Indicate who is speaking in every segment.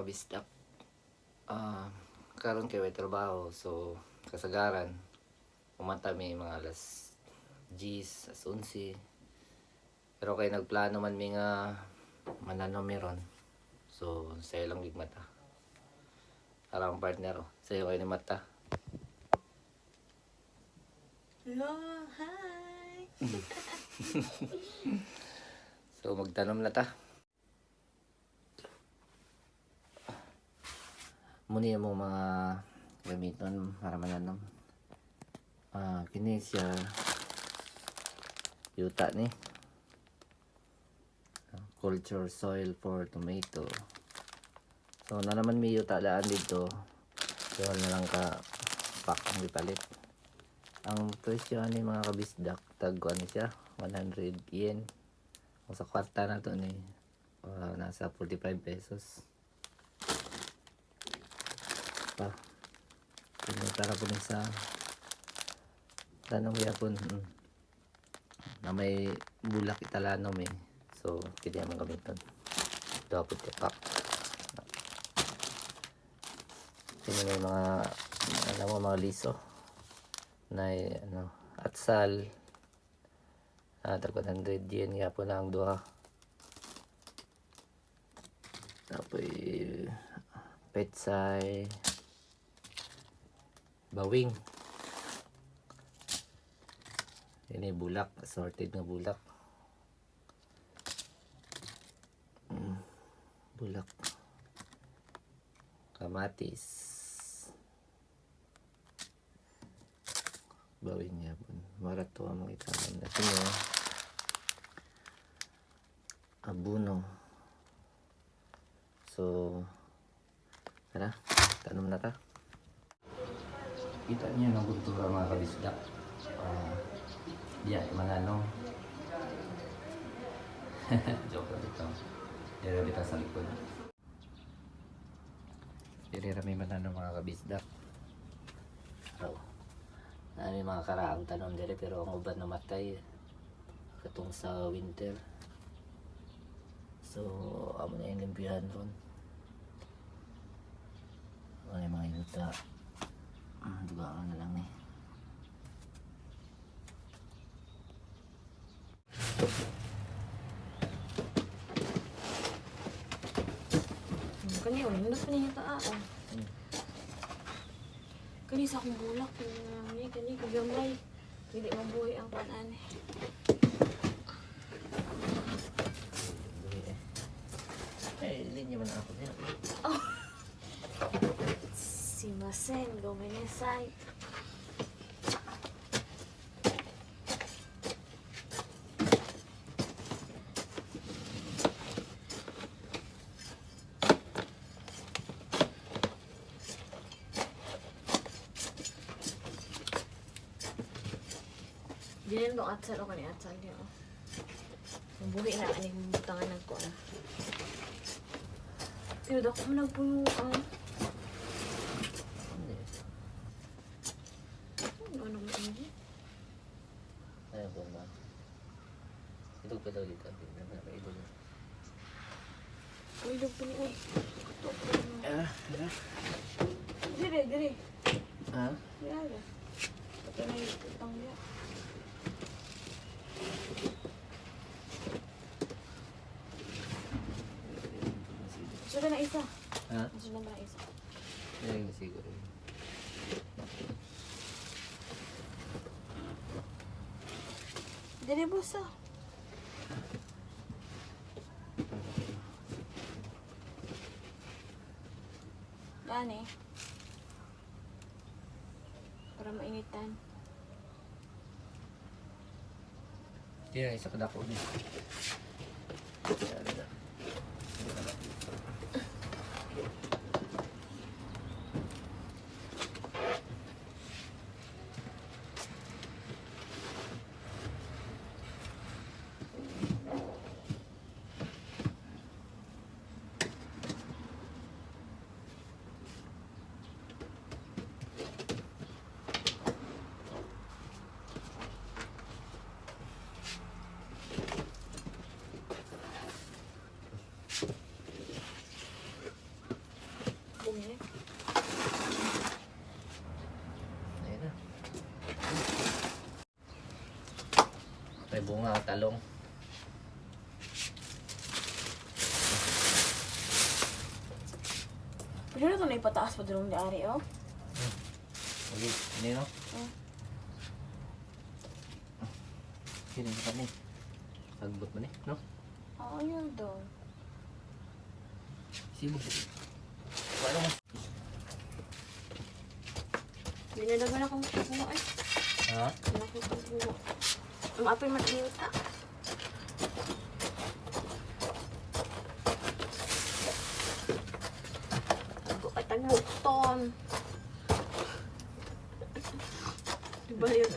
Speaker 1: kabisdak. Karon kay may trabaho, so kasagaran umanta may mga alas 10, alas 11. Pero kay nagplano man mi nga manano meron. So sayo lang gig mata. Arang partner sayo kay ni mata.
Speaker 2: Hello, hi!
Speaker 1: So magtanom na ta. Muni mo mga gamiton para mananom. Kini siya yuta ni culture soil for tomato. So na naman may yuta laan dito. So na lang ka pack ang ipalit. Ang presyo ni mga kabisdak tag ano siya 100 yen. Kung sa kwarta na to ni nasa 45 pesos. Pa. Para po sa tanong yapon na may bulak italanom eh. So pwede naman gamiton. Ito po tipak. Sino may mga alam mo mga liso na atsal tag 100 yen nga po lang duha. Tapos petsay bawing ini bulak, assorted na bulak. Bulak kamatis bawing nga po marat to ang mga itaman natin abuno. So tara tanong na ta. Kita niyo ng kultura mga kabisdak. Diyan mananong joke lang ito. Dito kita sa likod. Dili rami mananong mga kabisdak. So may mga karaang tanom dire pero ang uban namatay katong sa winter. So amo na yung limpihan ron. Ay mga yuta. Dugaan na lang ni.
Speaker 2: Kani ulit na paningin ta Kani sa akong bulak, kani kagamay. Hindi mabuhay ang panan
Speaker 1: Linya man ako din.
Speaker 2: Si Masen, gomenesay. Diyan dong atsal o kani atsal niya. Mabuhay na kaning butangan ng ko na. Pero dako mo nagpuyuan. Ano mo ini?
Speaker 1: Ayaw po ba? Idog pa daw dito. Idog.
Speaker 2: Uy, dog pa niya. Dire.
Speaker 1: Ha?
Speaker 2: Dire. Pati na yung utang niya. Sudah na isa.
Speaker 1: Ha?
Speaker 2: Sudah na isa.
Speaker 1: Ayaw siguro.
Speaker 2: Dire bosa. Gani. Para mainitan.
Speaker 1: Yeah, isa kadako din. bunga o talong.
Speaker 2: Pwede na ito na ipataas pa doon ni Ari, oh.
Speaker 1: Okay, ini no?
Speaker 2: Oh.
Speaker 1: Sini ka ni. Sagbot mo ni, no?
Speaker 2: Oo, yun daw.
Speaker 1: Sibuk. Wala mo.
Speaker 2: Binalagan akong puno, eh.
Speaker 1: Ha?
Speaker 2: Binalagan akong puno. Ang apil matiyuta. Tagbukton. Diba yun?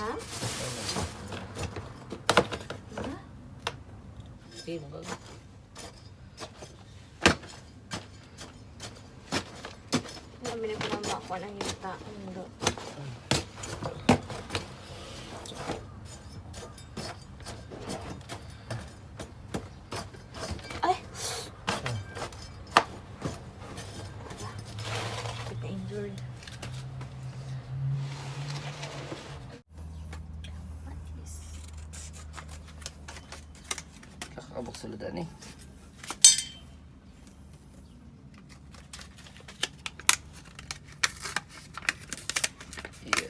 Speaker 2: Ha? Ha?
Speaker 1: Sige, mag
Speaker 2: Kami na pinamba ako ng yuta. Ano? Ay! Kita injured. What is?
Speaker 1: kakabok suludan eh. Iya.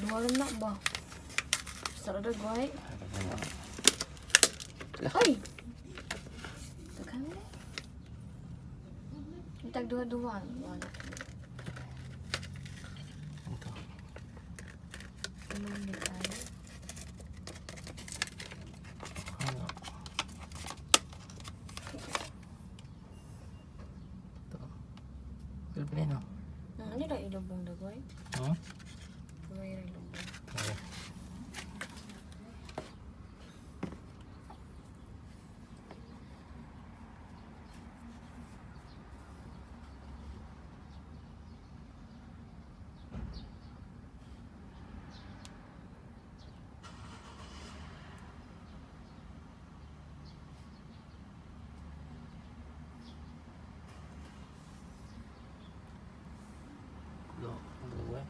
Speaker 2: Duhalan na ba? Sarada guay.
Speaker 1: Lah.
Speaker 2: Ay! Taghan na. Itag duha-duhan. Wala.
Speaker 1: Ito.
Speaker 2: Umuli tayo.
Speaker 1: Ano? Ito. Pilipin no?
Speaker 2: Ano na ilubong na guay?
Speaker 1: Hmm?
Speaker 2: Guay na ilubong.
Speaker 1: Okay. Lo, dua.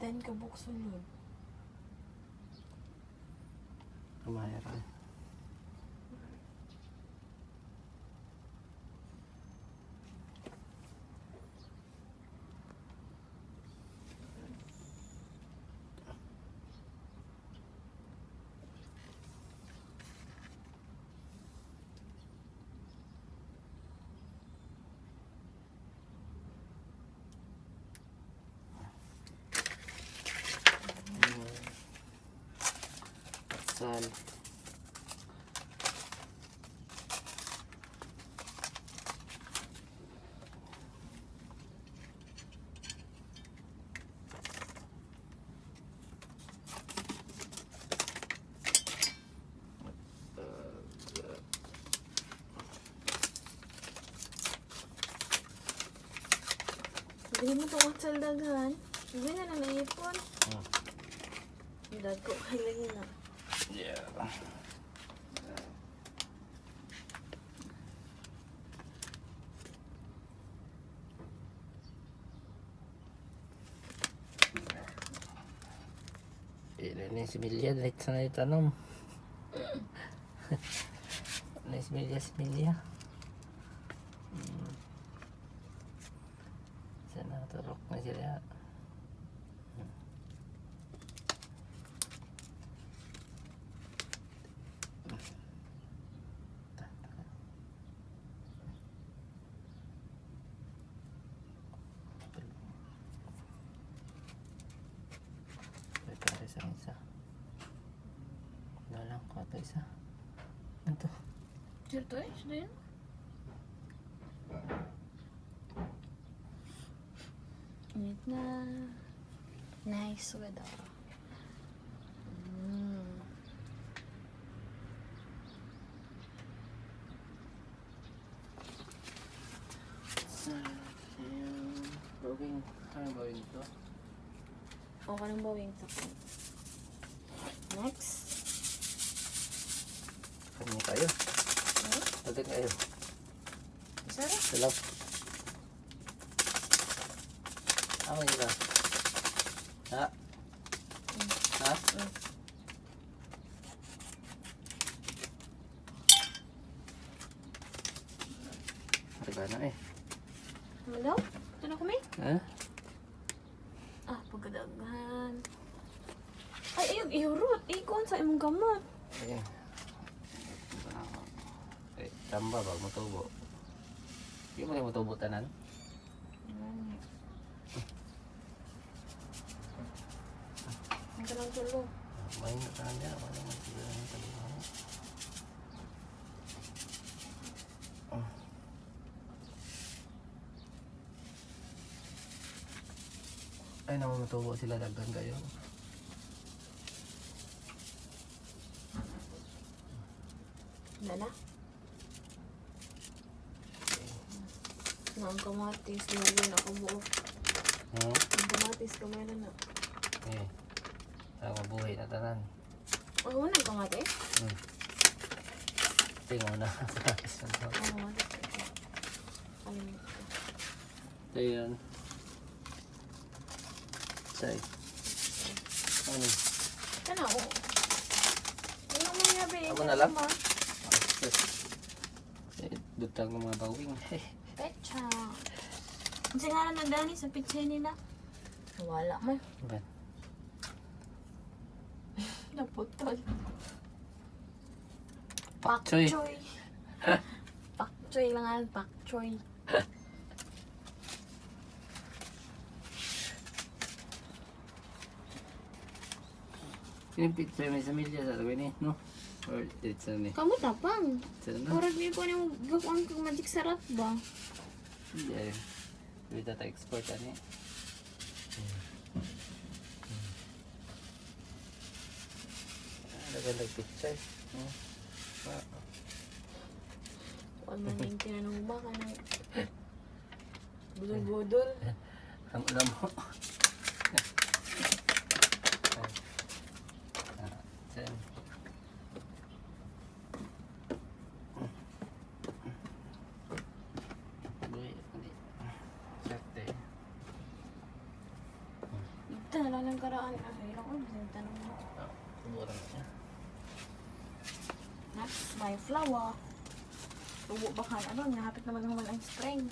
Speaker 2: Then kabuk sunod.
Speaker 1: Kemahiran. Sal.
Speaker 2: Bili mo itong atsal daghan. Bili na lang naipon. Dago kay lagi na.
Speaker 1: Yeah. Ini similya dahil sana itanong. Ini similya. Sana turok na sila. Prepare sa isa. Wala lang ko ito isa. Ito.
Speaker 2: Certo eh? Sino yun? Init na. Nice weather.
Speaker 1: Ayun. Bawing. Ano bawing ito?
Speaker 2: O, kanang bawing takot. Next.
Speaker 1: Kanya kayo.
Speaker 2: Okay.
Speaker 1: Agad kayo.
Speaker 2: Sarap.
Speaker 1: Salap. Ano yun ba? Ha? Ha? Taga na eh.
Speaker 2: Hello? Ito na kami?
Speaker 1: Ha?
Speaker 2: Ah, pagkadaghan. Ay, ayun, ihurot. Ikon sa imong gamot.
Speaker 1: Ayan. Eh, tamba ba? Matubo. Hindi mo rin matubo tanan?
Speaker 2: Ang kanang tulo.
Speaker 1: May tanan niya. Wala naman sila ng talihan. Ay, naman matubo sila. Dagdan kayo.
Speaker 2: Dala. Ang kamatis, meron na ako buo.
Speaker 1: Hmm?
Speaker 2: Ang kamatis ko meron na.
Speaker 1: Eh. Ang mabuhay na tanan.
Speaker 2: Oh, wala ang kamatis?
Speaker 1: Hmm. Tingnan na.
Speaker 2: Ang kamatis. Kalimut ko.
Speaker 1: Ito yun. Say. Ano?
Speaker 2: Kana, oo. Ano mo yabi?
Speaker 1: Ako na lang? Dutang ng mga bawing.
Speaker 2: Pecha. Ang singalan na Dani sa picture nila. Wala man.
Speaker 1: Ben.
Speaker 2: Naputol.
Speaker 1: Pak choy.
Speaker 2: Pak choy lang ang pak choy.
Speaker 1: Yung pizza may samilya sa tabi ni, no? Or it's a ni.
Speaker 2: Kamu tapang.
Speaker 1: Sa na?
Speaker 2: Kurag niyo ko yung gawang kong magic sarap ba?
Speaker 1: Hindi eh. Hindi ta export ani. Naganda picture.
Speaker 2: Huwag man yung tinanong ba ka ng budol-budol.
Speaker 1: Ang ulam mo. Sen. Boy, hindi. Serte.
Speaker 2: Ito na lang ng karaan. Ay, lang ko. Tanong mo.
Speaker 1: Mura na siya.
Speaker 2: That's my flower. Tubo ba ka? Ano? Nahapit naman naman ang spring.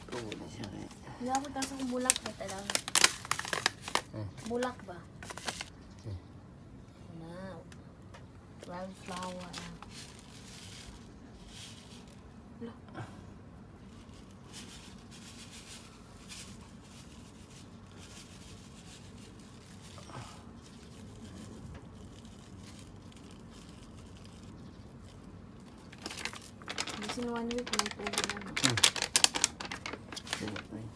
Speaker 1: Tubo na siya eh.
Speaker 2: Nabot na sa bulak ba talaga? Bulak ba? Wow. Wildflower. Wala. Kasi 1 week may tubo na.
Speaker 1: Tubo na eh.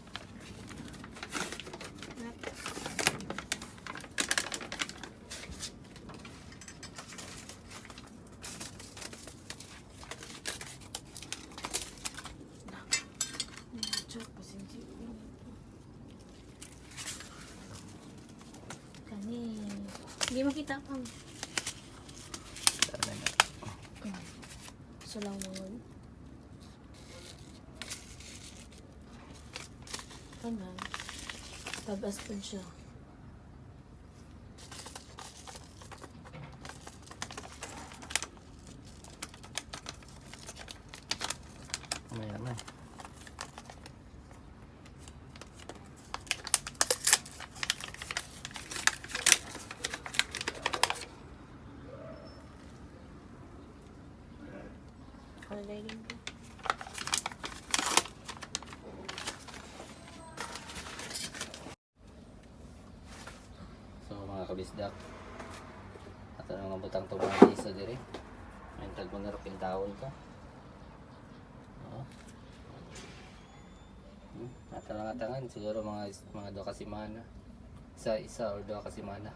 Speaker 2: Kani. Hindi makita pang.
Speaker 1: Sana na.
Speaker 2: So lang mo. Kanan. Tabas pa siya.
Speaker 1: Maya na.
Speaker 2: Holiday din po.
Speaker 1: So mga kabisdak, at Tanong ng butang to mga iso dire. May tag mo na rin taon to. Oo. Natalangatangan siguro mga 2 kasimana. Isa or 2 kasimana.